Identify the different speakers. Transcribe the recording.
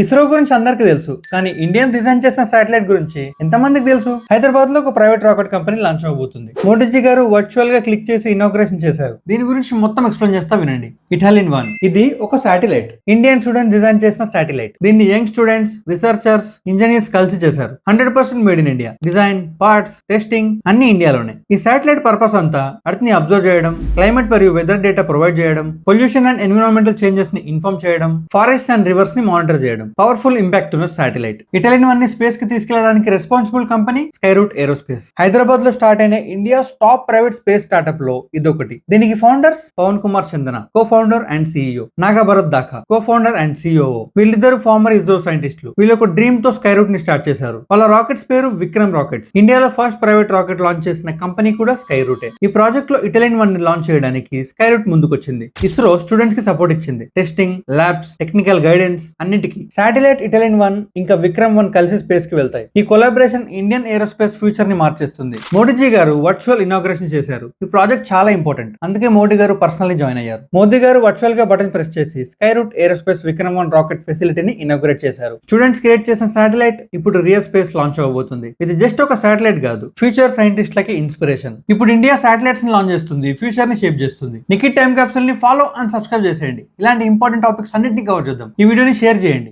Speaker 1: ఇస్రో గురించి అందరికీ తెలుసు, కానీ ఇండియన్ డిజైన్ చేసిన శాటిలైట్ గురించి ఎంతమందికి తెలుసు? హైదరాబాద్ లో ఒక ప్రైవేట్ రాకెట్ కంపెనీ లాంచ్ అవబోతుంది. మోడీజీ గారు వర్చువల్ గా క్లిక్ చేసి ఇనాగ్రేషన్ చేశారు. దీని గురించి మొత్తం ఎక్స్ప్లెయిన్ చేస్తా వినండి. ఇటాలియన్ వన్ ఇది ఒక శాటిలైట్. ఇండియన్ స్టూడెంట్ డిజైన్ చేసిన శాటిలైట్. దీన్ని యంగ్ స్టూడెంట్స్, రీసెర్చర్స్, ఇంజనీర్స్ కలిసి చేశారు. 100% made in India. Design, parts, testing అన్ని ఇండియాలోనే. ఈ శాటిలైట్ పర్పస్ అంతా అర్త్ ని అబ్జర్వ్ చేయడం, క్లైమేట్ మరియు వెదర్ డేటా ప్రొవైడ్ చేయడం, పొల్యూషన్ అండ్ ఎన్విరాన్మెంటల్ చేంజెస్ ని ఇన్ఫార్మ్ చేయడం, ఫారెస్ట్ అండ్ రివర్స్ ని మానిటర్ చేయడం. పవర్ఫుల్ ఇంపాక్ట్ ఉన్న శాటిలైట్. ఇటాలియన్ వన్ ని స్పేస్ కి తీసుకెళ్లడానికి responsible company Skyroot aerospace. Hyderabad లో స్టార్ట్ అయిన India top private space startup లో ఇదొకటి. దీనికి founders Pavan Kumar Chandana, co founder and CEO, Naga Bharat Daka, co founder and CEO. వీళ్ళిద్దరు ఫార్మర్ ఇస్రో సైంటిస్టులు. వీళ్ళు ఒక డ్రీమ్ తో స్కైరూట్ ని స్టార్ట్ చేశారు. వాళ్ళ రాకెట్స్ పేరు విక్రమ్ రాకెట్స్. ఇండియాలో ఫస్ట్ ప్రైవేట్ రాకెట్ లాంచ్ చేసిన కంపెనీ కూడా స్కైరూటే. ఈ ప్రాజెక్ట్ లో ఇటాలియన్ వన్ ని లాంచ్ చేయడానికి స్కైరూట్ ముందుకొచ్చింది. ఇస్రో స్టూడెంట్స్ కి సపోర్ట్ ఇచ్చింది. టెస్టింగ్, ల్యాబ్స్, టెక్నికల్ గైడెన్స్ అన్నిటికీ. శాటిలైట్, ఇటాలియన్ వన్ ఇంకా విక్రమ్ వన్ కలిసి స్పేస్ కి వెళ్తాయి. ఈ కొలాబరేషన్ ఇండియన్ ఏరోస్పేస్ ఫ్యూచర్ ని మార్చేస్తుంది. మోడీజీ గారు వర్చువల్ ఇనాగ్రేషన్ చేశారు. ఈ ప్రాజెక్ట్ చాలా ఇంపార్టెంట్, అందుకే మోడీ గారు పర్సనల్లీ జాయిన్ అయ్యారు. మోదీ గారు వర్చువల్ గా బటన్ ప్రెస్ చేసి Skyroot Aerospace Vikram one rocket ఫెసిలిటీని ఇనాగ్రేట్ చేశారు. స్టూడెంట్స్ క్రియేట్ చేసిన శాటిలైట్ ఇప్పుడు రియల్ స్పేస్ లాంచ్ అవబోతుంది. ఇది జస్ట్ ఒక శాటిలైట్ కాదు, ఫ్యూచర్ సైంటిస్ట్లకి ఇన్స్పిరేషన్. ఇప్పుడు ఇండియా శాటిలైట్స్ ని లాంచ్ చేస్తుంది, ఫ్యూచర్ ని షేప్ చేస్తుంది. నిఖిల్ టైమ్ క్యాప్సూల్ ని ఫాలో అండ్ సబ్స్క్రైబ్ చేసేయండి. ఇలాంటి ఇంపార్టెంట్ టాపిక్స్ అన్నింటినీ కవర్ చేద్దాం. ఈ వీడియోని షేర్ చేయండి.